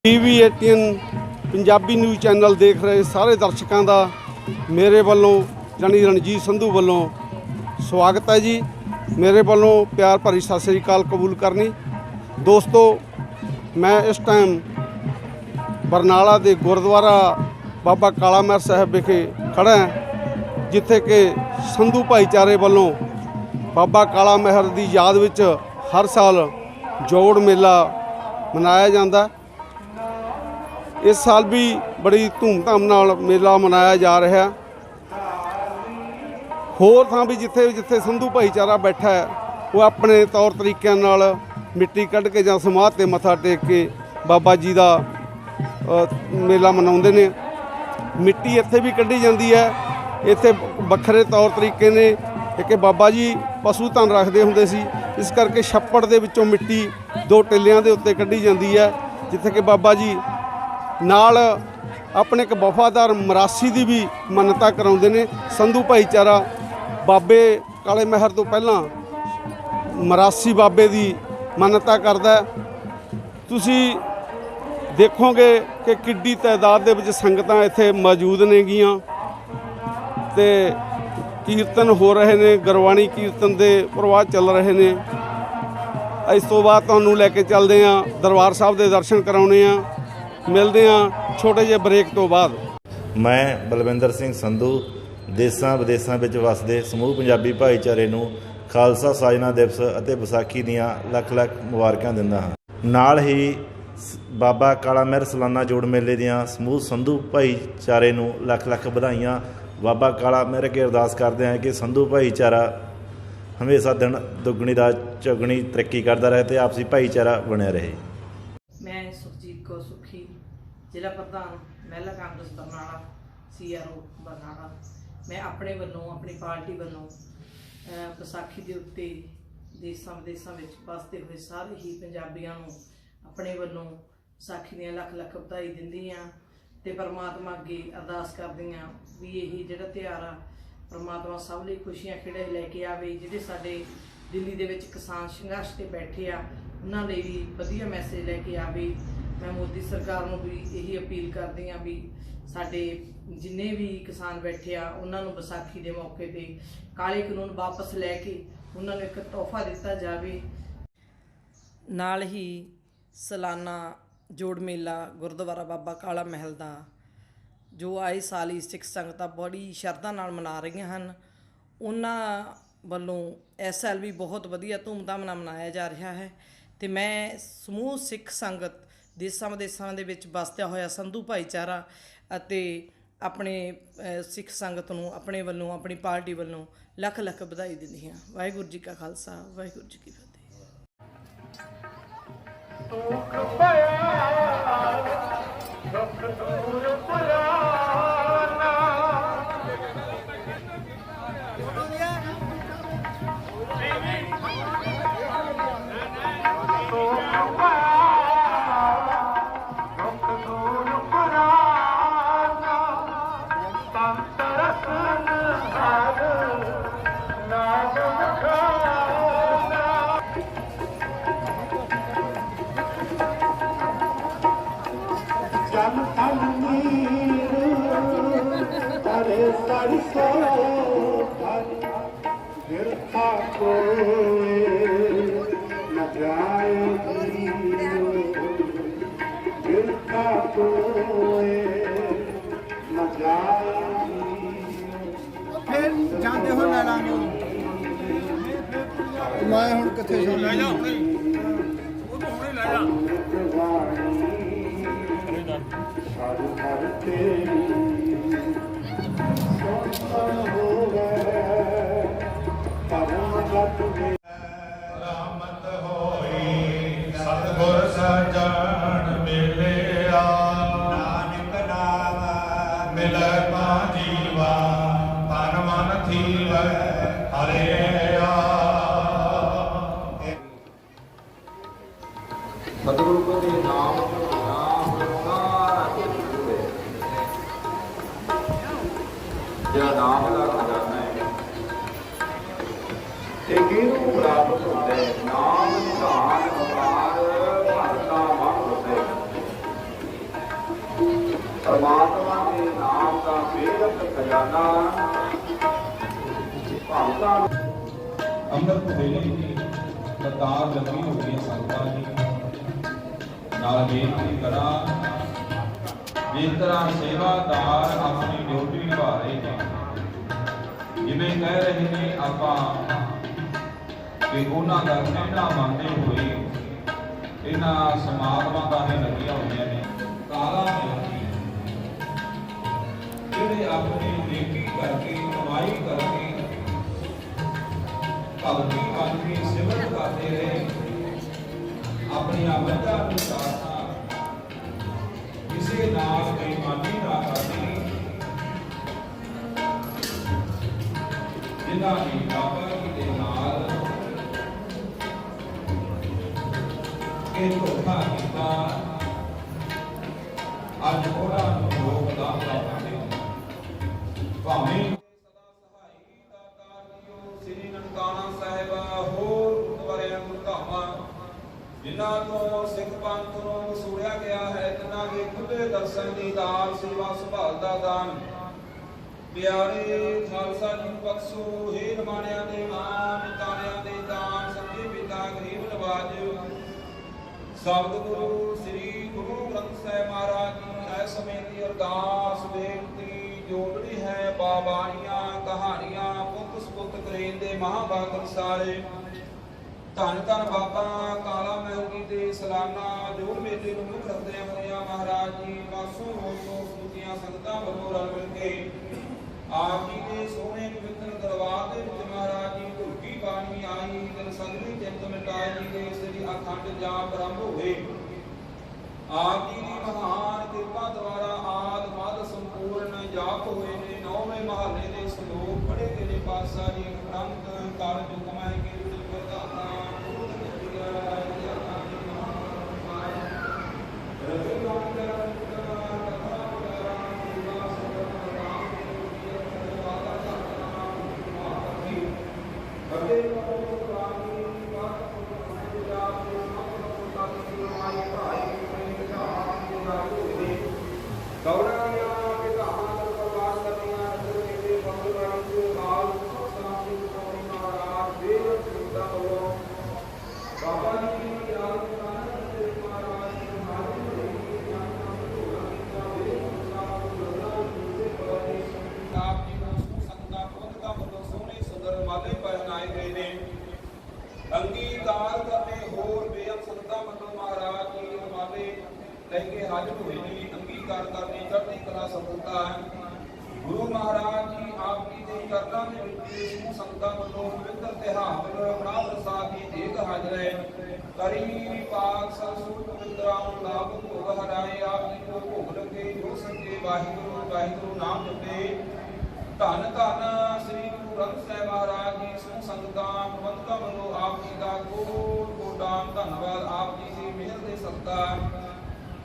TV 18 Punjabi news channel देख रहे सारे दर्शकों का मेरे वालों जानी रणजीत संधू वालों स्वागत है जी। मेरे वालों प्यार भरी सत श्री अकाल कबूल करनी। दोस्तों मैं इस टाइम बरनाला के गुरुद्वारा बाबा काला महर साहब विखे खड़ा है, जिथे कि संधू भाईचारे वालों बाबा काला महर की याद विच हर साल जोड़ मेला मनाया जाता है। इस साल भी बड़ी धूमधाम नाल मेला मनाया जा रहा है। होर थां भी जिथे जिथे संधू भाईचारा बैठा है वो अपने तौर तरीक़े नाल मिट्टी कढ़ के जां समाध ते मत्था टेक के बाबा जी का मेला मनाउंदे ने। मिट्टी इत्थे भी कढ़ी जाती है। इत्थे वक्खरे तौर तरीके ने कि बाबा जी पशु धन रखते हुंदे सी, इस करके छप्पड़ दे विचों मिट्टी दो टिल्लियां दे उत्ते कढ़ी जाती है, जिथे कि बाबा जी नाल अपने एक वफादार मरासी की भी मन्नता कराउंदे ने। संधू भाईचारा बाबे काले महर तो पहला मरासी बाबे की मन्नता करदा है। तुसी देखोगे कि किड्डी तादाद दे विच संगतां इत्थे मौजूद ने गियां ते कीर्तन हो रहे ने, गुरबाणी कीर्तन के प्रवाह चल रहे ने। इस तो बाद तुहानूं लैके चलदे हां दरबार साहब के दर्शन कराउणे आ। मिलते हैं छोटे जे ब्रेक तो बाद। मैं बलविंदर सिंह संधू देसां विदेसां विच वसदे समूह पंजाबी भाईचारे नूं खालसा साजना दिवस ਅਤੇ ਵਿਸਾਖੀ ਦੀਆਂ ਲੱਖ ਲੱਖ ਮੁਬਾਰਕਾਂ ਦਿੰਦਾ ਹਾਂ। ਨਾਲ ਹੀ ਬਾਬਾ ਕਾਲਾ ਮਹਿਰ ਸਾਲਾਨਾ ਜੋੜ ਮੇਲੇ ਦੀਆਂ ਸਮੂਹ ਸੰਧੂ ਭਾਈਚਾਰੇ ਨੂੰ ਲੱਖ ਲੱਖ ਵਧਾਈਆਂ। ਬਾਬਾ ਕਾਲਾ ਮਹਿਰ ਅੱਗੇ ਅਰਦਾਸ ਕਰਦੇ ਹਾਂ ਕਿ ਸੰਧੂ ਭਾਈਚਾਰਾ ਹਮੇਸ਼ਾ ਦਿਨ ਦੁੱਗਣੀ ਰਾਤ ਚੌਗਣੀ ਤਰੱਕੀ ਕਰਦਾ ਰਹੇ ਤੇ ਆਪਸੀ ਭਾਈਚਾਰਾ ਬਣਿਆ ਰਹੇ। मैं सुखजीत कौर सुखी ਜ਼ਿਲ੍ਹਾ ਪ੍ਰਧਾਨ ਮਹਿਲਾ ਕਾਂਗਰਸ ਬਰਨਾਲਾ CRO ਬਰਨਾਲਾ। मैं अपने ਵੱਲੋਂ अपनी पार्टी ਵੱਲੋਂ ਵਿਸਾਖੀ ਦੇ ਉੱਤੇ ਦੇਸਾਂ ਵਿਦੇਸਾਂ ਵਿੱਚ ਵਸਦੇ ਹੋਏ ਸਾਰੇ ਹੀ ਪੰਜਾਬੀਆਂ ਨੂੰ ਆਪਣੇ ਵੱਲੋਂ ਵਿਸਾਖੀ ਦੀਆਂ ਲੱਖ ਲੱਖ ਵਧਾਈ ਦਿੰਦੀ ਹਾਂ ਤੇ ਪਰਮਾਤਮਾ ਅੱਗੇ ਅਰਦਾਸ ਕਰਦੀ ਹਾਂ ਵੀ ਇਹ ਜਿਹੜਾ ਤਿਉਹਾਰ ਆ ਪਰਮਾਤਮਾ ਸਭ ਲਈ ਖੁਸ਼ੀਆਂ ਖੇੜੇ ਲੈ ਕੇ ਆਵੇ। ਜਿਹੜੇ ਸਾਡੇ ਦਿੱਲੀ ਦੇ ਵਿੱਚ ਕਿਸਾਨ ਸੰਘਰਸ਼ ਤੇ ਬੈਠੇ ਆ ਉਹਨਾਂ ਲਈ ਵੀ ਵਧੀਆ ਮੈਸੇਜ ਲੈ ਕੇ ਆਵੇ। मैं मोदी सरकार ਨੂੰ भी यही अपील करती हाँ भी साडे जिन्ने भी किसान बैठे आ उन्होंने विसाखी के मौके पर काले कानून वापस लैके उन्होंने एक तोहफा दिता जाए। नाल ही सालाना जोड़ मेला गुरुद्वारा बाबा काला महल का जो आए साल ही सिख संगत बड़ी शरधा नाल मना रही हैं। उन्होंने वालों इस साल भी बहुत वधिया धूमधाम नाल मनाया जा रहा है। तो मैं समूह सिख संगत देसां विदेसां दे विच वसदा होया संधू भाईचारा ਅਤੇ ਆਪਣੇ सिख संगत नूं अपने ਵੱਲੋਂ अपनी पार्टी ਵੱਲੋਂ ਲੱਖ ਲੱਖ ਵਧਾਈ ਦਿੰਦੀ ਹਾਂ। ਵਾਹਿਗੁਰੂ ਜੀ ਕਾ ਖਾਲਸਾ ਵਾਹਿਗੁਰੂ ਜੀ ਕੀ ਫਤਿਹ। फिर जाते हो लैला मैं हूँ कितने ले जा ਰਾਮਤ ਹੋਈ ਸਤਿਗੁਰ ਸਜਣ ਮਿਲਿਆ ਨਾਨਕ ਨਾਮ ਮਿਲੈ ਪਾ ਜੀਵਾ ਤਨ ਮਨ ਥੀਵੈ ਹਰਿਆ। ਸਤਿਗੁਰੂ ਦੇ ਨਾਮ ਜਿਹੜਾ ਨਾਮ ਦਾ ਖਜ਼ਾਨਾ ਹੈ ਇਹ ਕਿਹਨੂੰ ਪ੍ਰਾਪਤ ਹੁੰਦਾ ਹੈ। ਨਾਮ ਧਾਨ ਅਪਾਰ ਭਗਤਾ ਮਨ ਹੋਤੇ ਪਰਮਾਤਮਾ ਦੇ ਨਾਮ ਦਾ ਬੇਅੰਤ ਖਜ਼ਾਨਾ ਭਗਤਾਂ ਅੰਮ੍ਰਿਤ ਵੇਲੇ ਦੀ ਕਤਾਰ ਲੱਗੀ ਹੋ ਗਈ ਸੰਗਤਾਂ ਦੀ ਨਾਲ ਬੇਨਤੀ ਕਰਾਂ ਜਿਸ ਤਰ੍ਹਾਂ ਸੇਵਾਦਾਰ ਆਪਣੀ ਡਿਊਟੀ ਨਿਭਾ ਰਹੇ ਨੇ ਜਿਵੇਂ ਕਹਿ ਰਹੇ ਨੇ ਆਪਾਂ ਕਿ ਉਹਨਾਂ ਦਾ ਕਹਿਣਾ ਮੰਨਦੇ ਹੋਏ ਇਹਨਾਂ ਸਮਾਗਮਾਂ ਦਾ ਹੀ ਲੱਗੀਆਂ ਹੋਈਆਂ ਨੇ ਕਾਲਾ ਮਿਲਦੀ ਜਿਹੜੇ ਆਪਣੀ ਨੇਕੀ ਕਰਕੇ ਕਮਾਈ ਕਰਕੇ ਭਗਤੀ ਕਰਕੇ ਸਿਮਰਨ ਕਰਦੇ ਰਹੇ ਆਪਣੀਆਂ ਮੱਝਾਂ ਨੂੰ ਚਾਰਨਾ ਕਿਸੇ ਨਾਲ ਬੇਈਮਾਨੀ ਨਾ ਕਰਨੀ ਜਿਨ੍ਹਾਂ ਨੇ ਬਾਬਾ ਜੀ ਦੇ ਨਾਲ ਇਹ ਧੋਖਾ ਕੀਤਾ ਅੱਜ ਉਹਨਾਂ ਨੂੰ ਲੋਕ ਦਾ ਪਾਉਂਦੇ ਭਾਵੇਂ ਸਦਾ ਸਹਾਈ ਦਾਤਾਰ ਜੀਓ ਸ੍ਰੀ ਨਨਕਾਣਾ ਸਾਹਿਬ ਹੋਰ ਗੁਰਦੁਆਰਿਆਂ ਗੁਰਧਾਮਾਂ ਜਿਨ੍ਹਾਂ ਤੋਂ ਸਿੱਖ ਪੰਥ ਨੂੰ ਵਸੂਲਿਆ ਗਿਆ ਹੈ ਜਿਨ੍ਹਾਂ ਦੇ ਖੁੱਲੇ ਦਰਸ਼ਨ ਦੀ ਦਾਨ ਸੇਵਾ ਸੰਭਾਲ ਦਾ ਦਾਨ ਪਿਆਰੇ ਖਾਲਸਾ ਜੀ ਨੂੰ ਬਖਸ਼ੋ ਹੇ ਨਿਮਾਣਿਆਂ ਦੇ ਮਾਨ ਤਾਣਿਆਂ ਦੇ ਦਾਨ ਸੱਚੇ ਪਿਤਾ ਗਰੀਬ ਨਵਾਜ ਸਬਦ ਗੁਰੂ ਸ੍ਰੀ ਗੁਰੂ ਗ੍ਰੰਥ ਸਾਹਿਬ ਮਹਾਰਾਜ ਜੀ ਇਸ ਸਮੇਂ ਦੀ ਅਰਦਾਸ ਬੇਨਤੀ ਜੋੜਨੀ ਹੈ ਬਾਬਾਣੀਆਂ ਕਹਾਣੀਆਂ ਪੁੱਤ ਸੁਪੁੱਤ ਕਰੇਨ ਦੇ ਮਹਾਂਭਾਗਤ ਸਾਰੇ ਧੰਨ ਧੰਨ ਬਾਬਾ ਕਾਲਾ ਮਹਿਲ ਜੀ ਦੇ ਸਾਲਾਨਾ ਜੋੜ ਮੇਲੇ ਨੂੰ ਮੁੱਖ ਰੱਖਦੇ ਹੋਇਆ ਮਹਾਰਾਜ ਜੀ ਪਾਸੋਂ ਰੋਜ਼ੋਂ ਸਮੁੱਚੀਆਂ ਸੰਗਤਾਂ ਵੱਲੋਂ ਰਲ ਮਿਲ ਕੇ ਆਪ ਜੀ ਦੇ ਸੋਹਣੇ ਪਵਿੱਤਰ ਦਰਬਾਰ ਦੇ ਵਿੱਚ ਮਹਾਰਾਜ ਜੀ ਧੁਰਕੀ ਬਾਣੀ ਆਈ ਦਿਨ ਸਗਲੀ ਚਿੰਤ ਮਿਟਾਈ ਜੀ ਦੇ ਸ੍ਰੀ ਅਖੰਡ ਜਾਪ ਆਰੰਭ ਹੋਏ ਆਪ ਜੀ ਦੀ ਮਹਾਨ ਕਿਰਪਾ ਦੁਆਰਾ ਆਦ ਮਦ ਸੰਪੂਰਨ ਜਾਪ ਹੋਏ ਨੇ ਨੌਵੇਂ ਮਹੱਲੇ ਦੇ ਸ਼ਲੋਕ ਪੜ੍ਹੇ ਗਏ ਨੇ ਪਾਤਸ਼ਾਹ ਜੀ ਗ੍ਰੰਥ ਕਾਲ ਜੁਗ ਮੈਂ ਕੀਰਤਨ ਕਰਦਾ ਅੰਗੀਕਾਰ ਕਰਨੇ ਹੋਰ ਬੇਅੰਤ ਸੰਗਤਾਂ ਵੱਲੋਂ ਮਹਾਰਾਜ ਜੀ ਹਵਾਲੇ ਲੈ ਕੇ ਹਾਜ਼ਰ ਹੋਏ ਨੇ ਅੰਗੀਕਾਰ ਕਰਨੇ ਚੜ੍ਹਦੀ ਕਲਾ ਸਫਲਤਾ ਗੁਰੂ ਮਹਾਰਾਜ ਜੀ ਆਪ ਜੀ ਦੇ ਚਰਨਾਂ ਦੇ ਵਿੱਚ ਸਮੂਹ ਸੰਗਤਾਂ ਵੱਲੋਂ ਪਵਿੱਤਰ ਤਿਉਹਾਰ ਬਣਾ ਪ੍ਰਸਾਦ ਦੀ ਦੇਗ ਹਾਜ਼ਰ ਹੈ ਕਰੀ ਪਾਕ ਸੰਸੂਰ ਪਵਿੱਤਰਾਂ ਲਾਭ ਭੋਗ ਹਰਾਏ ਆਪ ਜੀ ਨੂੰ ਭੋਗ ਲੱਗੇ ਜੋ ਸੰਗੇ ਵਾਹਿਗੁਰੂ ਵਾਹਿਗੁਰੂ ਨਾਮ ਜਪੇ ਧੰਨ ਧੰਨ ਸ੍ਰੀ ਗੁਰੂ ਗ੍ਰੰਥ ਸਾਹਿਬ ਮਹਾਰਾਜ ਜੀ ਸਮੂਹ ਸੰਗਤਾਂ ਪ੍ਰਬੰਧਕਾਂ ਵੱਲੋਂ ਆਪ ਜੀ ਦਾ ਕੋਟ ਕੋਟਾਂ ਧੰਨਵਾਦ ਆਪ ਜੀ ਦੀ ਮਿਹਰ ਦੇ ਸਦਕਾ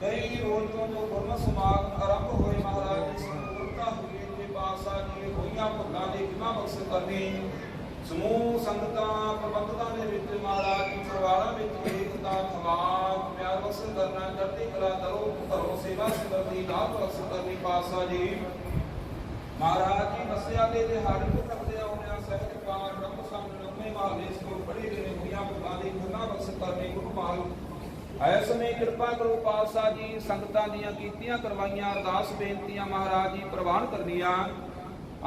ਕਈ ਰੋਜ਼ ਤੋਂ ਜੋ ਗੁਰਮਤਿ ਸਮਾਗਮ ਆਰੰਭ ਹੋਏ ਮਹਾਰਾਜ ਦੀ ਸੰਪੂਰਨਤਾ ਹੋਈ ਤੇ ਪਾਤਸ਼ਾਹ ਜੀ ਹੋਈਆਂ ਭੁੱਲਾਂ ਦੇ ਕਿਮਾ ਬਖਸ਼ ਕਰਨੀ ਸਮੂਹ ਸੰਗਤਾਂ ਪ੍ਰਬੰਧਕਾਂ ਦੇ ਵਿੱਚ ਮਹਾਰਾਜ ਜੀ ਪਰਿਵਾਰਾਂ ਵਿੱਚ ਏਕਤਾ ਸਮਾਗ ਪਿਆਰ ਬਖਸ਼ ਕਰਨਾ ਚੜ੍ਹਦੀ ਕਲਾ ਦਰੋ ਘਰੋਂ ਸੇਵਾ ਸਿਮਰਤੀ ਲਾਭ ਬਖਸ਼ ਕਰਨੀ ਪਾਤਸ਼ਾਹ ਜੀ ਮਹਾਰਾਜ ਜੀ ਮੱਸਿਆ ਦੇ ਦਿਹਾੜੇ ਨੂੰ ਰੱਖਦੇ ਹੋਇਆ ਸਹਿਜ ਪਾਠ ਬ੍ਰਹਮ ਸੰਗ ਨੌਵੇਂ ਮਹੱਲੇ ਸਕੂਲ ਪੜ੍ਹੇ ਗਏ ਨੇ ਹੋਈਆਂ ਭੁੱਲਾਂ ਦੀ ਖੁਨਾ ਬਖਸ਼ ਕਰਨੀ ਗੁਰੂ ਮਾਲ ਐ ਸਮੇਂ ਕਿਰਪਾ ਕਰੋ ਪਾਤਸ਼ਾਹ ਜੀ ਸੰਗਤਾਂ ਦੀਆਂ ਕੀਤੀਆਂ ਕਰਵਾਈਆਂ ਅਰਦਾਸ ਬੇਨਤੀਆਂ ਮਹਾਰਾਜ ਜੀ ਪ੍ਰਵਾਨ ਕਰਨੀਆਂ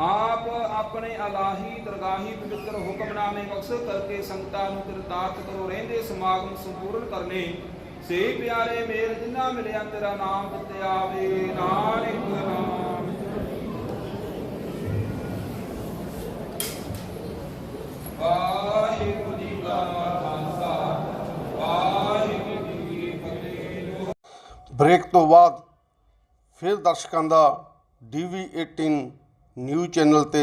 ਆਪ ਆਪਣੇ ਅਲਾਹੀ ਦਰਗਾਹੀ ਪਵਿੱਤਰ ਹੁਕਮਨਾਮੇ ਬਖਸ਼ ਕਰਕੇ ਸੰਗਤਾਂ ਨੂੰ ਕਿਰਤਾਰਥ ਕਰੋ ਰਹਿੰਦੇ ਸਮਾਗਮ ਸੰਪੂਰਨ ਕਰਨੇ ਸੇ ਪਿਆਰੇ ਮੇਰ ਜਿਨ੍ਹਾਂ ਮਿਲਿਆ ਤੇਰਾ ਨਾਮ ਦਿੱਤੇ ਆਵੇ ਨਾਨਕ ਨਾਮ ਵਾਹਿਗੁਰੂ ਜੀ ਕਾ ਖਾਲਸਾ ਵਾਹਿਗੁਰੂ ਜੀ ਕੀ ਫਤਿਹ। ਬ੍ਰੇਕ ਤੋਂ ਬਾਅਦ ਫਿਰ ਦਰਸ਼ਕਾਂ ਦਾ DV18 ਨਿਊਜ਼ ਚੈਨਲ ਤੇ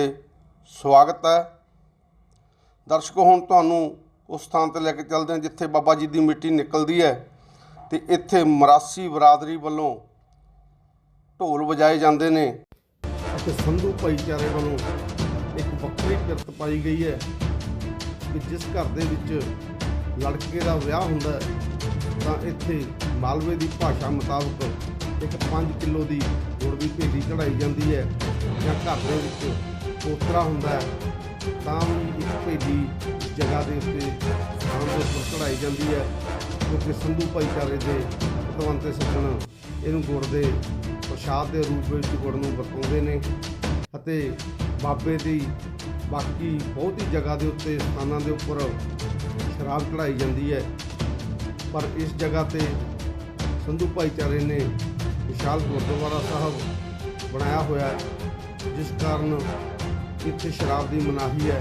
ਸਵਾਗਤ ਹੈ। ਦਰਸ਼ਕੋ ਹੁਣ ਤੁਹਾਨੂੰ ਉਸ ਥਾਂ ਤੇ ਲੈ ਕੇ ਚੱਲਦੇ ਹਾਂ ਜਿੱਥੇ ਬਾਬਾ ਜੀ ਦੀ ਮਿੱਟੀ ਨਿਕਲਦੀ ਹੈ ਤੇ ਇੱਥੇ ਮਰਾਸੀ ਬਰਾਦਰੀ ਵੱਲੋਂ ਢੋਲ ਵਜਾਏ ਜਾਂਦੇ ਨੇ ਅਤੇ ਸੰਧੂ ਭਾਈਚਾਰੇ ਵੱਲੋਂ ਇੱਕ ਵੱਖਰੀ ਕਿਰਤ ਪਾਈ ਗਈ ਹੈ ਕਿ ਜਿਸ ਘਰ ਦੇ ਵਿੱਚ ਲੜਕੇ ਦਾ ਵਿਆਹ ਹੁੰਦਾ ਹੈ ਤਾਂ ਇੱਥੇ ਮਾਲਵੇ ਦੀ ਭਾਸ਼ਾ ਮੁਤਾਬਕ ਇੱਕ 5 ਕਿਲੋ ਦੀ ਗੁੜ ਦੀ ਭੇਲੀ ਚੜਾਈ ਜਾਂਦੀ ਹੈ ਜਾਂ ਘਰ ਦੇ ਵਿੱਚ ਪੋਤਰਾ ਹੁੰਦਾ ਹੈ ਤਾਂ ਵੀ ਇੱਕ ਭੇਲੀ ਇਸ ਜਗ੍ਹਾ ਦੇ ਉੱਤੇ ਸਥਾਨ ਦੇ ਉੱਪਰ ਚੜਾਈ ਜਾਂਦੀ ਹੈ, ਕਿਉਂਕਿ ਸੰਧੂ ਭਾਈਚਾਰੇ ਦੇ ਪਤਵੰਤੇ ਸੱਜਣ ਇਹਨੂੰ ਗੁੜ ਦੇ ਪ੍ਰਸ਼ਾਦ ਦੇ ਰੂਪ ਵਿੱਚ ਗੁੜ ਨੂੰ ਵਰਤਾਉਂਦੇ ਨੇ ਅਤੇ ਬਾਬੇ ਦੀ ਬਾਕੀ ਬਹੁਤੀ ਜਗ੍ਹਾ ਦੇ ਉੱਤੇ ਸਥਾਨਾਂ ਦੇ ਉੱਪਰ ਸ਼ਰਾਬ ਚੜਾਈ ਜਾਂਦੀ ਹੈ। ਪਰ ਇਸ ਜਗ੍ਹਾ ਤੇ ਸੰਧੂ ਭਾਈਚਾਰੇ ਨੇ ਵਿਸ਼ਾਲ ਗੁਰਦੁਆਰਾ ਸਾਹਿਬ ਬਣਾਇਆ ਹੋਇਆ ਹੈ, ਜਿਸ ਕਾਰਨ ਇੱਥੇ ਸ਼ਰਾਬ ਦੀ ਮਨਾਹੀ ਹੈ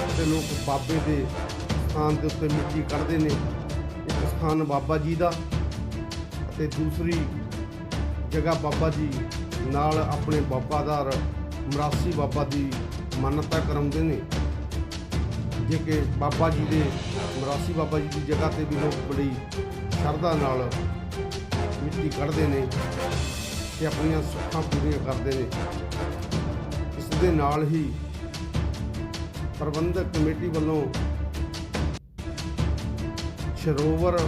ਅਤੇ ਲੋਕ ਬਾਬੇ ਦੇ ਸਥਾਨ ਦੇ ਉੱਤੇ ਮਿੱਟੀ ਕੱਢਦੇ ਨੇ। ਇੱਕ ਸਥਾਨ ਬਾਬਾ ਜੀ ਦਾ ਅਤੇ ਦੂਸਰੀ ਜਗ੍ਹਾ ਬਾਬਾ ਜੀ ਨਾਲ ਆਪਣੇ ਵਫਾਦਾਰ ਮਰਾਸੀ ਬਾਬਾ ਦੀ ਮਾਨਤਾ ਕਰਾਉਂਦੇ ਨੇ। ਜੇ ਕਿ ਬਾਬਾ ਜੀ ਦੇ ਮਰਾਸੀ ਬਾਬਾ ਜੀ ਦੀ ਜਗ੍ਹਾ ਤੇ ਵੀ ਲੋਕ ਬੜੀ ਸ਼ਰਧਾ ਨਾਲ ਮਿੱਟੀ ਕੱਢਦੇ ਨੇ ਤੇ ਆਪਣੀਆਂ ਸੁੱਖਾਂ ਪੂਰੀਆਂ ਕਰਦੇ ਨੇ। ਇਸ ਦੇ ਨਾਲ ਹੀ ਪ੍ਰਬੰਧਕ ਕਮੇਟੀ ਵੱਲੋਂ ਸਰੋਵਰ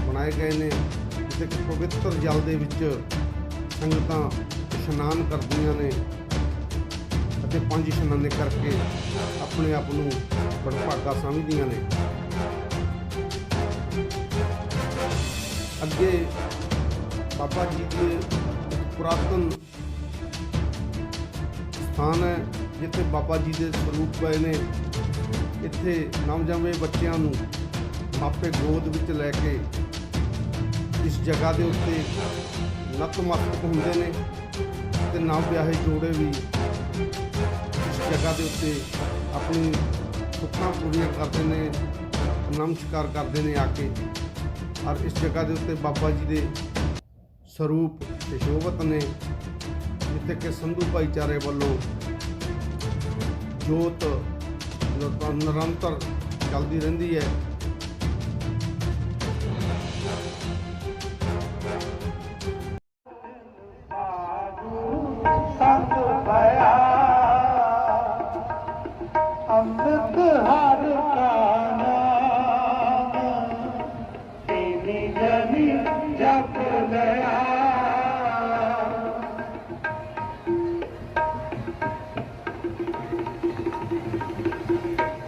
ਬਣਾਏ ਗਏ ਨੇ, ਜਿੱਥੇ ਕਿ ਪਵਿੱਤਰ ਜਲ ਦੇ ਵਿੱਚ ਸੰਗਤਾਂ ਇਸ਼ਨਾਨ ਕਰਦੀਆਂ ਨੇ ਅਤੇ 5 ਇਸ਼ਨਾਨੇ ਕਰਕੇ ਆਪਣੇ ਆਪ ਨੂੰ ਵਡਭਾਗਾ ਸਮਝਦੀਆਂ ਨੇ। ਅੱਗੇ ਬਾਬਾ ਜੀ ਦੇ ਇੱਕ ਪੁਰਾਤਨ ਸਥਾਨ ਹੈ ਜਿੱਥੇ ਬਾਬਾ ਜੀ ਦੇ ਸਰੂਪ ਪਏ ਨੇ। ਇੱਥੇ ਨਵਜੰਮੇ ਬੱਚਿਆਂ ਨੂੰ ਮਾਪੇ ਗੋਦ ਵਿੱਚ ਲੈ ਕੇ ਇਸ ਜਗ੍ਹਾ ਦੇ ਉੱਤੇ ਨਤਮਸਤਕ ਹੁੰਦੇ ਨੇ ਤੇ ਨਵ ਵਿਆਹੇ ਜੋੜੇ ਵੀ ਇਸ ਜਗ੍ਹਾ ਦੇ ਉੱਤੇ ਆਪਣੀ ਸੁੱਖਾਂ ਪੂਰੀਆਂ ਕਰਦੇ ਨੇ, ਨਮਸਕਾਰ ਕਰਦੇ ਨੇ ਆ ਕੇ। ਔਰ ਇਸ ਜਗ੍ਹਾ ਦੇ ਉੱਤੇ ਬਾਬਾ ਜੀ ਦੇ ਸਰੂਪ ਸ਼ੋਭਤ ਨੇ, ਜਿੱਥੇ ਕਿ ਸੰਧੂ ਭਾਈਚਾਰੇ ਵੱਲੋਂ ਜੋਤ ਨਿਰੰਤਰ ਚੱਲਦੀ ਰਹਿੰਦੀ ਹੈ। ਅੰਮ੍ਰਿਤ ਹਰ ਕਾ ਨਾਮ ਤੇਰੀ ਜਨੀ ਜਪ ਲਿਆ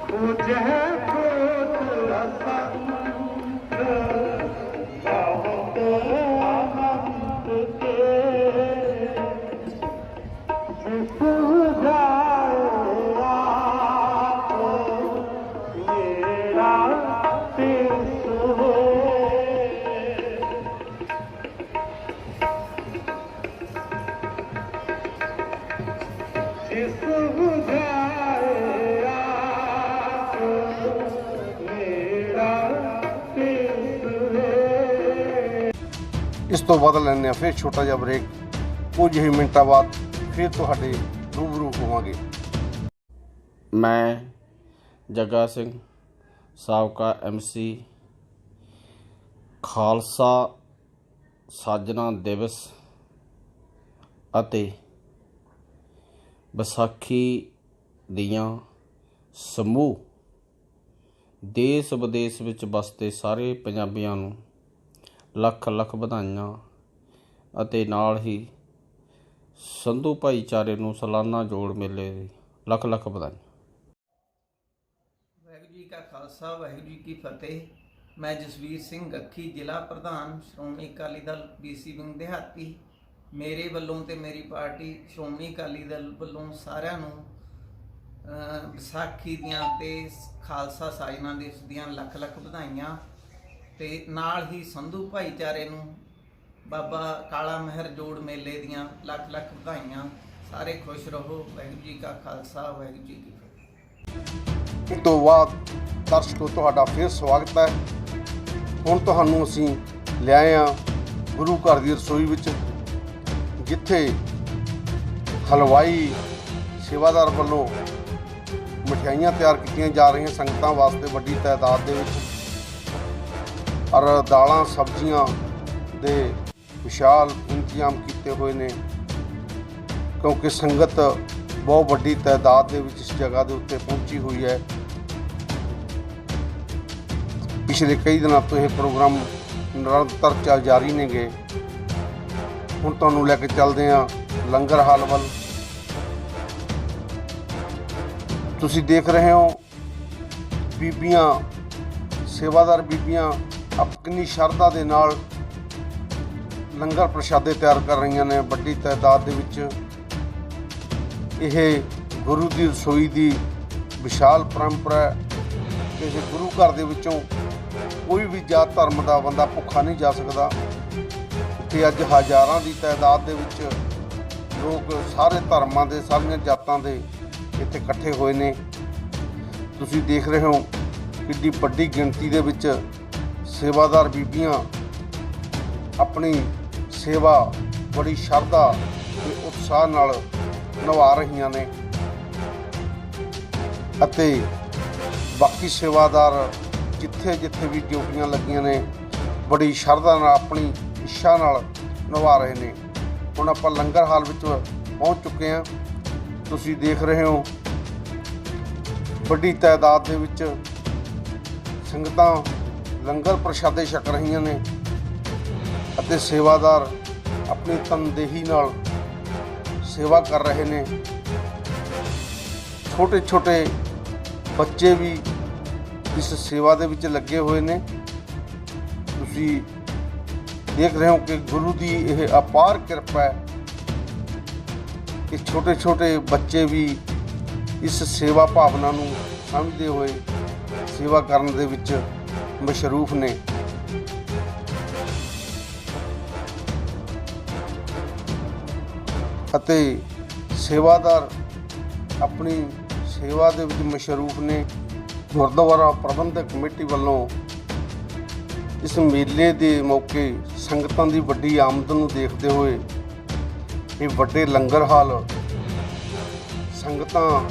ਤੁਝੇ ਕੋਟ ਰਸੰਤ ਬਹੁਤ ਅਨੰਤ ਕੇ ਜਿਸ ਜਾਏ ਆਪ ਮੇਰਾ ਤਿਸ ਹੋਏ ਜਿਸ ਜਾਏ ਆਪ ਮੇਰਾ ਤਿਸ ਹੋਏ। ਇਸ ਤੋਂ ਬਾਅਦ ਲੈਂਦੇ ਹਾਂ ਫਿਰ ਛੋਟਾ ਜਿਹਾ ਬ੍ਰੇਕ। ਕੁਝ ਹੀ ਮਿੰਟਾਂ ਬਾਅਦ ਫਿਰ ਤੁਹਾਡੇ ਰੂਬਰੂ ਹੋਵਾਂਗੇ। ਮੈਂ ਜੱਗਾ ਸਿੰਘ ਸਾਬਕਾ MC ਖਾਲਸਾ ਸਾਜਨਾ ਦਿਵਸ ਅਤੇ ਵਿਸਾਖੀ ਦੀਆਂ ਸਮੂਹ ਦੇਸ਼ ਵਿਦੇਸ਼ ਵਿੱਚ ਵਸਦੇ ਸਾਰੇ ਪੰਜਾਬੀਆਂ ਨੂੰ ਲੱਖ ਲੱਖ ਵਧਾਈਆਂ ਅਤੇ ਨਾਲ ਹੀ ਸੰਧੂ ਭਾਈਚਾਰੇ ਨੂੰ ਸਾਲਾਨਾ ਜੋੜ ਮੇਲੇ ਦੀ ਲੱਖ ਲੱਖ ਵਧਾਈਆਂ। ਵਾਹਿਗੁਰੂ ਜੀ ਕਾ ਖਾਲਸਾ ਵਾਹਿਗੁਰੂ ਜੀ ਕੀ ਫਤਿਹ। ਮੈਂ ਜਸਵੀਰ ਸਿੰਘ ਗੱਖੀ, ਜ਼ਿਲ੍ਹਾ ਪ੍ਰਧਾਨ ਸ਼੍ਰੋਮਣੀ ਅਕਾਲੀ ਦਲ BC ਵਿੰਗ ਦਿਹਾਤੀ। ਮੇਰੇ ਵੱਲੋਂ ਤੇ ਮੇਰੀ ਪਾਰਟੀ ਸ਼੍ਰੋਮਣੀ ਅਕਾਲੀ ਦਲ ਵੱਲੋਂ ਸਾਰਿਆਂ ਨੂੰ ਵਿਸਾਖੀ ਦੀਆਂ ਤੇ ਖਾਲਸਾ ਸਾਜਨਾ ਦਿਵਸ ਦੀਆਂ ਲੱਖ ਲੱਖ ਵਧਾਈਆਂ ਤੇ ਨਾਲ ਹੀ ਸੰਧੂ ਭਾਈਚਾਰੇ ਨੂੰ ਬਾਬਾ ਕਾਲਾ ਮਹਿਰ ਜੋੜ ਮੇਲੇ ਦੀਆਂ ਲੱਖ ਲੱਖ ਵਧਾਈਆਂ। ਸਾਰੇ ਖੁਸ਼ ਰਹੋ। ਵਾਹਿਗੁਰੂ ਜੀ ਕਾ ਖਾਲਸਾ ਵਾਹਿਗੁਰੂ ਜੀ ਕੀ ਫਤਿਹ। ਇਸ ਤੋਂ ਬਾਅਦ ਦਰਸ਼ਕੋ ਤੁਹਾਡਾ ਫਿਰ ਸਵਾਗਤ ਹੈ। ਹੁਣ ਤੁਹਾਨੂੰ ਅਸੀਂ ਲਿਆਏ ਹਾਂ ਗੁਰੂ ਘਰ ਦੀ ਰਸੋਈ ਵਿੱਚ, ਜਿੱਥੇ ਹਲਵਾਈ ਸੇਵਾਦਾਰ ਵੱਲੋਂ ਮਠਿਆਈਆਂ ਤਿਆਰ ਕੀਤੀਆਂ ਜਾ ਰਹੀਆਂ ਸੰਗਤਾਂ ਵਾਸਤੇ ਵੱਡੀ ਤਾਦਾਦ ਦੇ ਵਿੱਚ, ਔਰ ਦਾਲਾਂ ਸਬਜ਼ੀਆਂ ਦੇ ਵਿਸ਼ਾਲ ਇੰਤਜ਼ਾਮ ਕੀਤੇ ਹੋਏ ਨੇ, ਕਿਉਂਕਿ ਸੰਗਤ ਬਹੁਤ ਵੱਡੀ ਤਾਦਾਦ ਦੇ ਵਿੱਚ ਇਸ ਜਗ੍ਹਾ ਦੇ ਉੱਤੇ ਪਹੁੰਚੀ ਹੋਈ ਹੈ। ਪਿਛਲੇ ਕਈ ਦਿਨਾਂ ਤੋਂ ਇਹ ਪ੍ਰੋਗਰਾਮ ਨਿਰੰਤਰ ਚੱਲ ਜਾਰੀ ਨੇਗੇ। ਹੁਣ ਤੁਹਾਨੂੰ ਲੈ ਕੇ ਚੱਲਦੇ ਹਾਂ ਲੰਗਰ ਹਾਲ ਵੱਲ। ਤੁਸੀਂ ਦੇਖ ਰਹੇ ਹੋ ਬੀਬੀਆਂ, ਸੇਵਾਦਾਰ ਬੀਬੀਆਂ ਕਿੰਨੀ ਸ਼ਰਧਾ ਦੇ ਨਾਲ ਲੰਗਰ ਪ੍ਰਸ਼ਾਦੇ ਤਿਆਰ ਕਰ ਰਹੀਆਂ ਨੇ ਵੱਡੀ ਤਾਦਾਦ ਦੇ ਵਿੱਚ। ਇਹ ਗੁਰੂ ਦੀ ਰਸੋਈ ਦੀ ਵਿਸ਼ਾਲ ਪਰੰਪਰਾ ਹੈ। ਕਿਸੇ ਗੁਰੂ ਘਰ ਦੇ ਵਿੱਚੋਂ ਕੋਈ ਵੀ ਜਾਤ ਧਰਮ ਦਾ ਬੰਦਾ ਭੁੱਖਾ ਨਹੀਂ ਜਾ ਸਕਦਾ। ਤੇ ਅੱਜ ਹਜ਼ਾਰਾਂ ਦੀ ਤਾਦਾਦ ਦੇ ਵਿੱਚ ਲੋਕ ਸਾਰੇ ਧਰਮਾਂ ਦੇ, ਸਾਰੀਆਂ ਜਾਤਾਂ ਦੇ ਇੱਥੇ ਇਕੱਠੇ ਹੋਏ ਨੇ। ਤੁਸੀਂ ਦੇਖ ਰਹੇ ਹੋ ਕਿੰਨੀ ਵੱਡੀ ਗਿਣਤੀ ਦੇ ਵਿੱਚ ਸੇਵਾਦਾਰ ਬੀਬੀਆਂ ਆਪਣੀ ਸੇਵਾ ਬੜੀ ਸ਼ਰਧਾ ਤੇ ਉਤਸ਼ਾਹ ਨਾਲ ਨਿਭਾ ਰਹੀਆਂ ਨੇ ਅਤੇ ਬਾਕੀ ਸੇਵਾਦਾਰ ਜਿੱਥੇ ਜਿੱਥੇ ਵੀ ਡਿਊਟੀਆਂ ਲੱਗੀਆਂ ਨੇ ਬੜੀ ਸ਼ਰਧਾ ਨਾਲ ਆਪਣੀ ਇੱਛਾ ਨਾਲ ਨਿਭਾ ਰਹੇ ਨੇ। ਹੁਣ ਆਪਾਂ ਲੰਗਰ ਹਾਲ ਵਿੱਚ ਪਹੁੰਚ ਚੁੱਕੇ ਹਾਂ। ਤੁਸੀਂ ਦੇਖ ਰਹੇ ਹੋ ਵੱਡੀ ਤਾਦਾਦ ਦੇ ਵਿੱਚ ਸੰਗਤਾਂ ਲੰਗਰ ਪ੍ਰਸ਼ਾਦੇ ਛਕ ਰਹੀਆਂ ਨੇ ਅਤੇ ਸੇਵਾਦਾਰ ਆਪਣੀ ਤਨਦੇਹੀ ਨਾਲ ਸੇਵਾ ਕਰ ਰਹੇ ਨੇ। ਛੋਟੇ ਛੋਟੇ ਬੱਚੇ ਵੀ ਇਸ ਸੇਵਾ ਦੇ ਵਿੱਚ ਲੱਗੇ ਹੋਏ ਨੇ। ਤੁਸੀਂ ਦੇਖ ਰਹੇ ਹੋ ਕਿ ਗੁਰੂ ਦੀ ਇਹ ਅਪਾਰ ਕਿਰਪਾ ਹੈ ਕਿ ਛੋਟੇ ਛੋਟੇ ਬੱਚੇ ਵੀ ਇਸ ਸੇਵਾ ਭਾਵਨਾ ਨੂੰ ਸਮਝਦੇ ਹੋਏ ਸੇਵਾ ਕਰਨ ਦੇ ਵਿੱਚ ਮਸ਼ਰੂਫ ਨੇ। ਅਤੇ ਸੇਵਾਦਾਰ ਆਪਣੀ ਸੇਵਾ ਦੇ ਵਿੱਚ ਮਸ਼ਰੂਫ ਨੇ। ਗੁਰਦੁਆਰਾ ਪ੍ਰਬੰਧਕ ਕਮੇਟੀ ਵੱਲੋਂ ਇਸ ਮੇਲੇ ਦੇ ਮੌਕੇ ਸੰਗਤਾਂ ਦੀ ਵੱਡੀ ਆਮਦ ਨੂੰ ਦੇਖਦੇ ਹੋਏ ਇਹ ਵੱਡੇ ਲੰਗਰ ਹਾਲ ਸੰਗਤਾਂ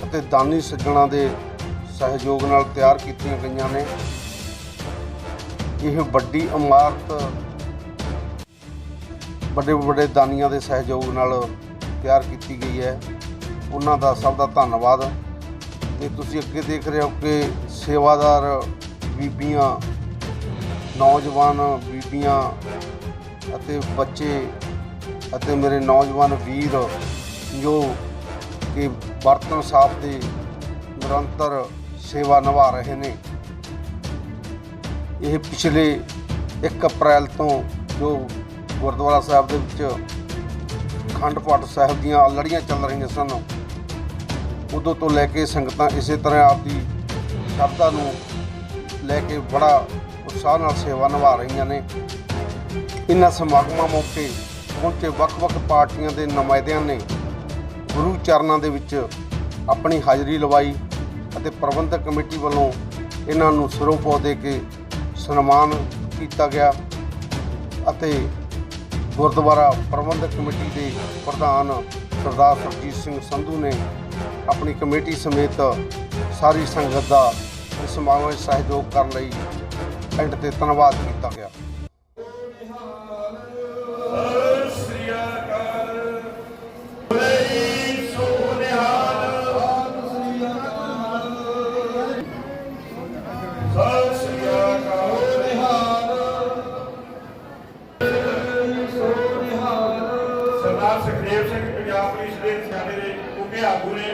ਅਤੇ ਦਾਨੀ ਸੱਜਣਾਂ ਦੇ ਸਹਿਯੋਗ ਨਾਲ ਤਿਆਰ ਕੀਤੀਆਂ ਗਈਆਂ ਨੇ। ਇਹ ਵੱਡੀ ਇਮਾਰਤ ਵੱਡੇ ਵੱਡੇ ਦਾਨੀਆਂ ਦੇ ਸਹਿਯੋਗ ਨਾਲ ਤਿਆਰ ਕੀਤੀ ਗਈ ਹੈ। ਉਹਨਾਂ ਦਾ ਸਭ ਦਾ ਧੰਨਵਾਦ। ਤੇ ਤੁਸੀਂ ਅੱਗੇ ਦੇਖ ਰਹੇ ਹੋ ਕਿ ਸੇਵਾਦਾਰ ਬੀਬੀਆਂ, ਨੌਜਵਾਨ ਬੀਬੀਆਂ ਅਤੇ ਬੱਚੇ ਅਤੇ ਮੇਰੇ ਨੌਜਵਾਨ ਵੀਰ ਜੋ ਕਿ ਬਰਤਨ ਸਾਫ਼ ਦੀ ਨਿਰੰਤਰ ਸੇਵਾ ਨਿਭਾ ਰਹੇ ਨੇ। ਇਹ ਪਿਛਲੇ 1 ਅਪ੍ਰੈਲ ਤੋਂ ਜੋ ਗੁਰਦੁਆਰਾ ਸਾਹਿਬ ਦੇ ਵਿੱਚ ਅਖੰਡ ਪਾਠ ਸਾਹਿਬ ਦੀਆਂ ਲੜੀਆਂ ਚੱਲ ਰਹੀਆਂ ਸਨ, ਉਦੋਂ ਤੋਂ ਲੈ ਕੇ ਸੰਗਤਾਂ ਇਸੇ ਤਰ੍ਹਾਂ ਆਪਦੀ ਸ਼ਰਧਾ ਨੂੰ ਲੈ ਕੇ ਬੜਾ ਉਤਸ਼ਾਹ ਨਾਲ ਸੇਵਾ ਨਿਭਾ ਰਹੀਆਂ ਨੇ। ਇਹਨਾਂ ਸਮਾਗਮਾਂ ਮੌਕੇ ਪਹੁੰਚੇ ਵੱਖ-ਵੱਖ ਪਾਰਟੀਆਂ ਦੇ ਨੁਮਾਇੰਦਿਆਂ ਨੇ ਗੁਰੂ ਚਰਨਾਂ ਦੇ ਵਿੱਚ ਆਪਣੀ ਹਾਜ਼ਰੀ ਲਵਾਈ ਅਤੇ ਪ੍ਰਬੰਧਕ ਕਮੇਟੀ ਵੱਲੋਂ ਇਹਨਾਂ ਨੂੰ ਸਿਰੋਪਾਅ ਦੇ ਕੇ ਸਨਮਾਨ ਕੀਤਾ ਗਿਆ ਅਤੇ ਗੁਰਦੁਆਰਾ ਪ੍ਰਬੰਧਕ ਕਮੇਟੀ ਦੇ ਪ੍ਰਧਾਨ ਸਰਦਾਰ ਸੁਰਜੀਤ ਸਿੰਘ ਸੰਧੂ ਨੇ ਆਪਣੀ ਕਮੇਟੀ ਸਮੇਤ ਸਾਰੀ ਸੰਗਤ ਦਾ ਇਸ ਸਮਾਗਮ ਵਿੱਚ ਸਹਿਯੋਗ ਕਰਨ ਲਈ ਐਂਡ ਤੇ ਧੰਨਵਾਦ ਕੀਤਾ ਗਿਆ। ਸਰਦਾਰ ਸੁਖਦੇਵ ਸਿੰਘ ਪੰਜਾਬ ਪੁਲਿਸ ਦੇ ਸਾਡੇ ਦੇ ਉੱਘੇ ਆਗੂ ਨੇ।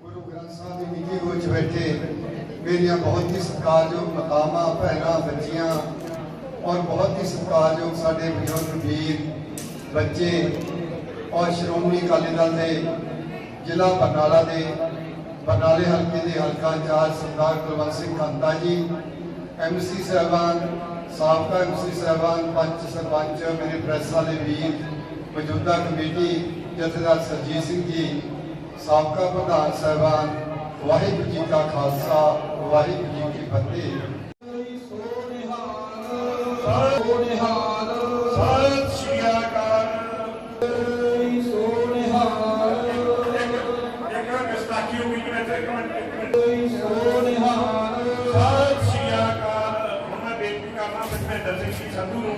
ਗੁਰੂ ਗ੍ਰੰਥ ਸਾਹਿਬ ਦੀ ਨਿੱਘੀ ਗੋਦ 'ਚ ਬੈਠੇ ਮੇਰੀਆਂ ਬਹੁਤ ਹੀ ਸਤਿਕਾਰਯੋਗ ਮਾਤਾਵਾਂ, ਭੈਣਾਂ, ਬੱਚੀਆਂ ਔਰ ਬਹੁਤ ਹੀ ਸਤਿਕਾਰਯੋਗ ਸਾਡੇ ਬਜ਼ੁਰਗ ਵੀਰ, ਬੱਚੇ ਔਰ ਸ਼੍ਰੋਮਣੀ ਅਕਾਲੀ ਦਲ ਦੇ ਜ਼ਿਲ੍ਹਾ ਬਰਨਾਲਾ ਦੇ ਬਰਨਾਲੇ ਹਲਕੇ ਦੇ ਹਲਕਾ ਇੰਚਾਰਜ ਸਰਦਾਰ ਕੁਲਵੰਤ ਸਿੰਘ ਖਾਂਦਾ ਜੀ, MC ਸਾਹਿਬਾਨ, ਸਾਬਕਾ MC ਸਾਹਿਬਾਨ, ਪੰਚ ਸਰਪੰਚ, ਮੇਰੇ ਪ੍ਰੈਸ ਵਾਲੇ ਵੀਰ, ਮੌਜੂਦਾ ਕਮੇਟੀ ਜਥੇਦਾਰ ਸਰਜੀਤ ਸਿੰਘ ਜੀ, ਸਾਬਕਾ ਪ੍ਰਧਾਨ ਸਾਹਿਬਾਨ, ਵਾਹਿਗੁਰੂ ਜੀ ਕਾ ਖਾਲਸਾ, ਵਾਹਿਗੁਰੂ ਜੀ ਕੀ ਫਤਿਹ। ਸਤਿ ਸ਼੍ਰੀ ਅਕਾਲ। ਗੁਸਤਾਖੀ ਹੋ ਗਈ ਮੈਂ ਤੇ ਕਮੈਂਟ ਸਤਿ ਸ਼੍ਰੀ ਅਕਾਲ। ਹੁਣ ਮੈਂ ਬੇਨਤੀ ਕਰਨਾ ਭੁਪਿੰਦਰ ਸਿੰਘ ਜੀ ਸੰਧੂ ਨੂੰ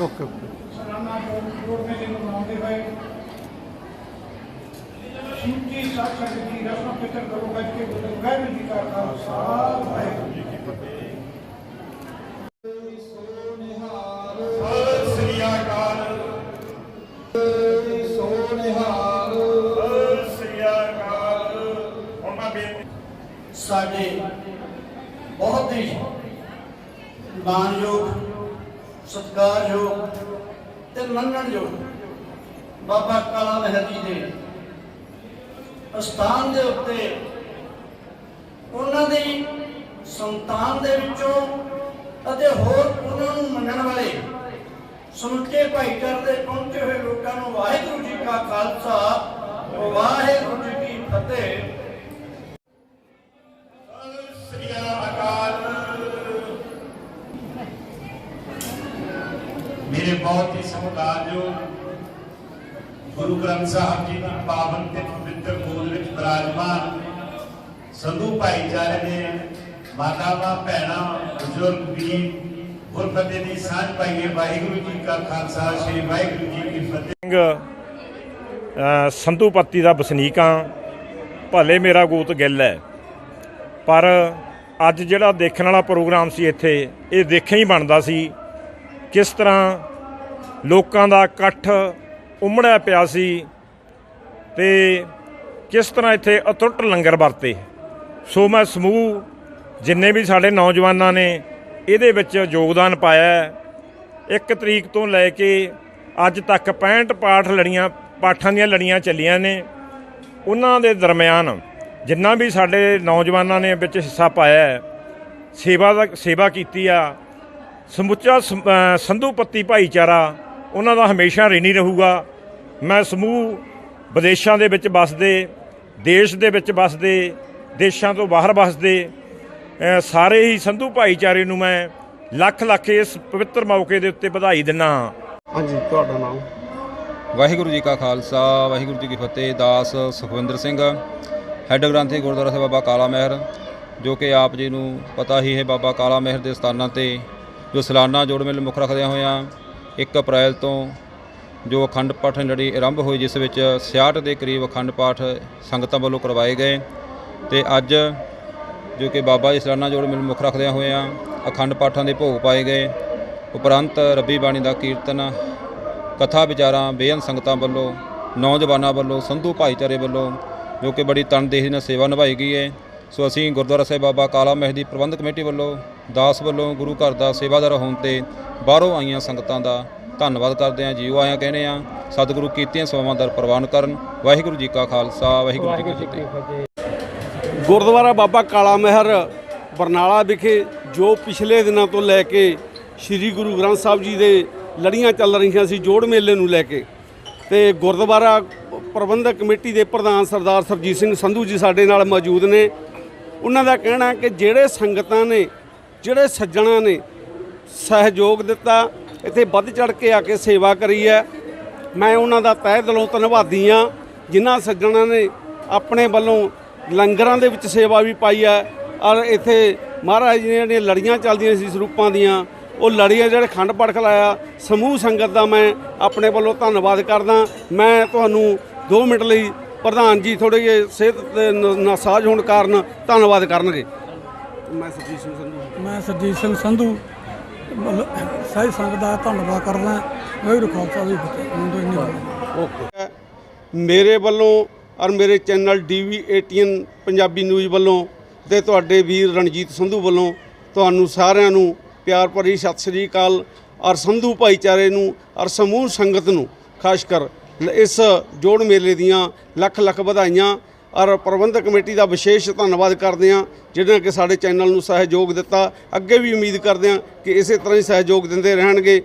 ਓਕੇ ਸਾਲਾਨਾ ਜੋੜ ਮੇਲੇ ਨੂੰ ਮਨਾਉਂਦੇ ਹੋਏ ਸਮੁੱਚੇ ਸਾਧ ਸੰਗਤ ਜੀ ਰਸਮ ਪਿੱਤਰ ਕਰੋ ਬੈਠ ਕੇ ਵਾਹਿਗੁਰੂ ਜੀ ਕਾ ਖਾਲਸਾ ਵਾਹਿਗੁਰੂ ਜੀ ਕੀ ਫਤਿਹ। ਸਤਿ ਸ੍ਰੀ ਅਕਾਲ। ਸਤਿ ਸ੍ਰੀ ਅਕਾਲ। ਹੁਣ ਮੈਂ ਬੇਨਤੀ ਸਾਡੇ ਬਹੁਤ ਹੀ ਮਾਣਯੋਗ ਸਤਿਕਾਰਯੋਗ ਤੇ ਮੰਨਣਯੋਗ ਬਾਬਾ ਕਾਲਾ ਮਹਿਰ ਜੀ ਦੇ ਅਸਥਾਨ ਦੇ ਉੱਤੇ ਉਹਨਾਂ ਦੀ ਸੰਤਾਨ ਦੇ ਵਿੱਚੋਂ ਅਤੇ ਹੋਰ ਉਹਨਾਂ ਨੂੰ ਮੰਨਣ ਵਾਲੇ ਸਮੁੱਚੇ ਭਾਈਚਾਰੇ ਦੇ ਪਹੁੰਚੇ ਹੋਏ ਲੋਕਾਂ ਨੂੰ ਵਾਹਿਗੁਰੂ ਜੀ ਕਾ ਖਾਲਸਾ ਵਾਹਿਗੁਰੂ ਜੀ ਕੀ ਫਤਿਹ। ਸ੍ਰੀ ਅਕਾਲ। ਮੇਰੇ ਬਹੁਤ ਹੀ ਸਤਿਕਾਰਯੋਗ ਗੁਰੂ ਗ੍ਰੰਥ ਸਾਹਿਬ ਜੀ ਦੀ ਪਾਵਨ ਤੇ ਪਵਿੱਤਰ ਗੋਦ ਵਿੱਚ ਬਿਰਾਜਮਾਨ ਸੰਧੂ ਭਾਈਚਾਰੇ ਦੇ ਮਾਤਾਵਾਂ ਭੈਣਾਂ ਬਜ਼ੁਰਗ ਵੀਰ ਗੁਰਫਤਿਹ ਦੀ ਸਾਂਝ ਪਾਈਏ। ਵਾਹਿਗੁਰੂ ਜੀ ਕਾ ਖਾਲਸਾ ਸ੍ਰੀ ਵਾਹਿਗੁਰੂ ਜੀ ਕੀ ਫਤਿਹ। ਸੰਧੂ ਪੱਤੀ ਦਾ ਵਸਨੀਕ ਹਾਂ, ਭਲੇ ਮੇਰਾ ਗੋਤ ਗਿੱਲ ਹੈ, ਪਰ ਅੱਜ ਜਿਹੜਾ ਦੇਖਣ ਵਾਲਾ ਪ੍ਰੋਗਰਾਮ ਸੀ ਇੱਥੇ, ਇਹ ਦੇਖਿਆ ਹੀ ਬਣਦਾ ਸੀ ਕਿਸ ਤਰ੍ਹਾਂ ਲੋਕਾਂ ਦਾ ਇਕੱਠ ਉਮੜਿਆ ਪਿਆ ਸੀ ਤੇ ਕਿਸ ਤਰ੍ਹਾਂ ਇੱਥੇ ਅਤੁੱਟ ਲੰਗਰ ਵਰਤੇ। ਸੋ ਮੈਂ ਸਮੂਹ ਜਿੰਨੇ ਵੀ ਸਾਡੇ ਨੌਜਵਾਨਾਂ ਨੇ ਇਹਦੇ ਵਿੱਚ ਯੋਗਦਾਨ ਪਾਇਆ, 1 ਤਰੀਕ ਤੋਂ ਲੈ ਕੇ ਅੱਜ ਤੱਕ 65 ਪਾਠਾਂ ਦੀਆਂ ਲੜੀਆਂ ਚੱਲੀਆਂ ਨੇ। ਉਹਨਾਂ ਦੇ ਦਰਮਿਆਨ ਜਿੰਨਾ ਵੀ ਸਾਡੇ ਨੌਜਵਾਨਾਂ ਨੇ ਵਿੱਚ ਹਿੱਸਾ ਪਾਇਆ, ਸੇਵਾ ਕੀਤੀ ਆ, ਸਮੁੱਚਾ ਸੰਧੂ ਪੱਤੀ ਭਾਈਚਾਰਾ ਉਹਨਾਂ ਦਾ ਹਮੇਸ਼ਾ ਰਿਣੀ ਰਹੂਗਾ। ਮੈਂ ਸਮੂਹ ਵਿਦੇਸ਼ਾਂ ਦੇ ਵਿੱਚ ਵੱਸਦੇ, ਦੇਸ਼ ਦੇ ਵਿੱਚ ਵੱਸਦੇ, ਦੇਸ਼ਾਂ ਤੋਂ ਬਾਹਰ ਵੱਸਦੇ ਸਾਰੇ ਹੀ ਸੰਧੂ ਭਾਈਚਾਰੇ ਨੂੰ ਮੈਂ ਲੱਖ ਇਸ ਪਵਿੱਤਰ ਮੌਕੇ ਦੇ ਉੱਤੇ ਵਧਾਈ ਦਿੰਦਾ ਹਾਂ। ਹਾਂਜੀ, ਤੁਹਾਡਾ ਨਾਮ? ਵਾਹਿਗੁਰੂ ਜੀ ਕਾ ਖਾਲਸਾ ਵਾਹਿਗੁਰੂ ਜੀ ਕੀ ਫਤਿਹ। ਦਾਸ ਸੁਖਵਿੰਦਰ ਸਿੰਘ, ਹੈੱਡ ਗ੍ਰੰਥੀ ਗੁਰਦੁਆਰਾ ਸਾਹਿਬ ਬਾਬਾ ਕਾਲਾ ਮਹਿਰ, ਜੋ ਕਿ ਆਪ ਜੀ ਨੂੰ ਪਤਾ ਹੀ ਹੈ, ਬਾਬਾ ਕਾਲਾ ਮਹਿਰ ਦੇ ਸਥਾਨਾਂ ਤੇ ਜੋ ਸਾਲਾਨਾ ਜੋੜ ਮੇਲ ਮੁੱਖ ਰੱਖਦਿਆਂ ਹੋਇਆਂ 1 ਅਪ੍ਰੈਲ ਤੋਂ ਜੋ ਅਖੰਡ ਪਾਠ ਲੜੀ ਆਰੰਭ ਹੋਈ, ਜਿਸ ਵਿੱਚ 66 ਦੇ ਕਰੀਬ ਅਖੰਡ ਪਾਠ ਸੰਗਤਾਂ ਵੱਲੋਂ ਕਰਵਾਏ ਗਏ। ਤੇ ਅੱਜ ਜੋ ਕਿ ਬਾਬਾ ਜੀ ਸਾਲਾਨਾ ਜੋੜ ਮੇਲ ਮੁੱਖ ਰੱਖਦਿਆਂ ਹੋਇਆਂ ਅਖੰਡ ਪਾਠਾਂ ਦੇ ਭੋਗ ਪਾਏ ਗਏ। ਉਪਰੰਤ ਰੱਬੀ ਬਾਣੀ ਦਾ ਕੀਰਤਨ, ਕਥਾ ਵਿਚਾਰਾਂ ਬੇਅੰਤ ਸੰਗਤਾਂ ਵੱਲੋਂ, ਨੌਜਵਾਨਾਂ ਵੱਲੋਂ, ਸੰਧੂ ਭਾਈਚਾਰੇ ਵੱਲੋਂ ਜੋ ਕਿ ਬੜੀ ਤਨਦੇਹੀ ਨਾਲ ਸੇਵਾ ਨਿਭਾਈ ਗਈ ਹੈ। ਸੋ ਅਸੀਂ ਗੁਰਦੁਆਰਾ ਸਾਹਿਬ ਬਾਬਾ ਕਾਲਾ ਮਹਿਰ ਦੀ ਪ੍ਰਬੰਧਕ ਕਮੇਟੀ ਵੱਲੋਂ, ਦਾਸ ਵੱਲੋਂ, ਗੁਰੂ ਘਰ ਦਾ ਸੇਵਾਦਾਰ ਹੋਣ ਤੇ ਬਾਹਰੋਂ ਆਈਆਂ ਸੰਗਤਾਂ ਦਾ ਧੰਨਵਾਦ ਕਰਦੇ ਹਾਂ। ਜੀਓ ਆਇਆਂ ਕਹਿੰਦੇ ਹਾਂ। ਸਤਿਗੁਰੂ ਕੀਤੀਆਂ ਸੇਵਾਵਾਂ ਦਰ ਪ੍ਰਵਾਨ ਕਰਨ। ਵਾਹਿਗੁਰੂ ਜੀ ਕਾ ਖਾਲਸਾ ਵਾਹਿਗੁਰੂ ਜੀ ਕੀ ਫਤਿਹ। ਗੁਰਦੁਆਰਾ ਬਾਬਾ ਕਾਲਾ ਮਹਿਰ ਬਰਨਾਲਾ ਵਿਖੇ ਜੋ ਪਿਛਲੇ ਦਿਨਾਂ ਤੋਂ ਲੈ ਕੇ ਸ੍ਰੀ ਗੁਰੂ ਗ੍ਰੰਥ ਸਾਹਿਬ ਜੀ ਦੇ ਲੜੀਆਂ ਚੱਲ ਰਹੀਆਂ ਸੀ ਜੋੜ ਮੇਲੇ ਨੂੰ ਲੈ ਕੇ, ਤੇ ਗੁਰਦੁਆਰਾ ਪ੍ਰਬੰਧਕ ਕਮੇਟੀ ਦੇ ਪ੍ਰਧਾਨ ਸਰਦਾਰ ਸਰਜੀਤ ਸਿੰਘ ਸੰਧੂ ਜੀ ਸਾਡੇ ਨਾਲ ਮੌਜੂਦ ਨੇ। ਉਹਨਾਂ ਦਾ ਕਹਿਣਾ ਕਿ ਜਿਹੜੇ ਸੰਗਤਾਂ ਨੇ, ਜਿਹੜੇ ਸੱਜਣਾਂ ਨੇ ਸਹਿਯੋਗ ਦਿੱਤਾ, ਇੱਥੇ ਵੱਧ ਚੜ ਕੇ ਆ ਕੇ ਸੇਵਾ ਕਰੀ ਹੈ, ਮੈਂ ਉਹਨਾਂ ਦਾ ਤਹਿ ਦਿਲੋਂ ਧੰਨਵਾਦੀ ਹਾਂ। ਜਿਨ੍ਹਾਂ ਸੱਜਣਾਂ ਨੇ ਆਪਣੇ ਵੱਲੋਂ ਲੰਗਰਾਂ ਦੇ ਵਿੱਚ ਸੇਵਾ ਵੀ ਪਾਈ ਹੈ, ਔਰ ਇੱਥੇ ਮਹਾਰਾਜ ਜੀ ਦੀਆਂ ਲੜੀਆਂ ਚੱਲਦੀਆਂ ਸੀ ਸਰੂਪਾਂ ਦੀਆਂ, ਉਹ ਲੜੀਆਂ ਜਿਹੜੇ ਅਖੰਡ ਪਾਠ ਖਲਾਇਆ, ਸਮੂਹ ਸੰਗਤ ਦਾ ਮੈਂ ਆਪਣੇ ਵੱਲੋਂ ਧੰਨਵਾਦ ਕਰਦਾ। ਮੈਂ ਤੁਹਾਨੂੰ 2 ਮਿੰਟ ਲਈ ਪ੍ਰਧਾਨ ਜੀ ਥੋੜ੍ਹੇ ਜਿਹੇ ਸਿਹਤ ਨਾਸਾਜ਼ ਹੋਣ ਕਾਰਨ ਧੰਨਵਾਦ ਕਰਨਗੇ। ਮੈਂ ਸਰਜੀਤ ਸਿੰਘ ਸੰਧੂ ਸਾਰੀ ਸੰਗਤ ਦਾ ਧੰਨਵਾਦ ਕਰਦਾ। ਵਾਹਿਗੁਰੂ ਖਾਲਸਾ ਜੀ ਫਤਿਹ। ਓਕੇ, ਮੇਰੇ ਵੱਲੋਂ ਔਰ ਮੇਰੇ ਚੈਨਲ DV18 ਪੰਜਾਬੀ ਨਿਊਜ਼ ਵੱਲੋਂ ਤੇ ਤੁਹਾਡੇ ਵੀਰ ਰਣਜੀਤ ਸੰਧੂ ਵੱਲੋਂ ਤੁਹਾਨੂੰ ਸਾਰਿਆਂ ਨੂੰ ਪਿਆਰ ਭਰੀ ਸਤਿ ਸ੍ਰੀ ਅਕਾਲ। ਔਰ ਸੰਧੂ ਭਾਈਚਾਰੇ ਨੂੰ ਔਰ ਸਮੂਹ ਸੰਗਤ ਨੂੰ ਖਾਸ ਕਰ ਇਸ ਜੋੜ ਮੇਲੇ ਦੀਆਂ ਲੱਖ ਵਧਾਈਆਂ। ਔਰ ਪ੍ਰਬੰਧਕ ਕਮੇਟੀ ਦਾ ਵਿਸ਼ੇਸ਼ ਧੰਨਵਾਦ ਕਰਦੇ ਹਾਂ, ਜਿਹਨਾਂ ਕਿ ਸਾਡੇ ਚੈਨਲ ਨੂੰ ਸਹਿਯੋਗ ਦਿੱਤਾ। ਅੱਗੇ ਵੀ ਉਮੀਦ ਕਰਦੇ ਹਾਂ ਕਿ ਇਸੇ ਤਰ੍ਹਾਂ ਹੀ ਸਹਿਯੋਗ ਦਿੰਦੇ ਰਹਿਣਗੇ।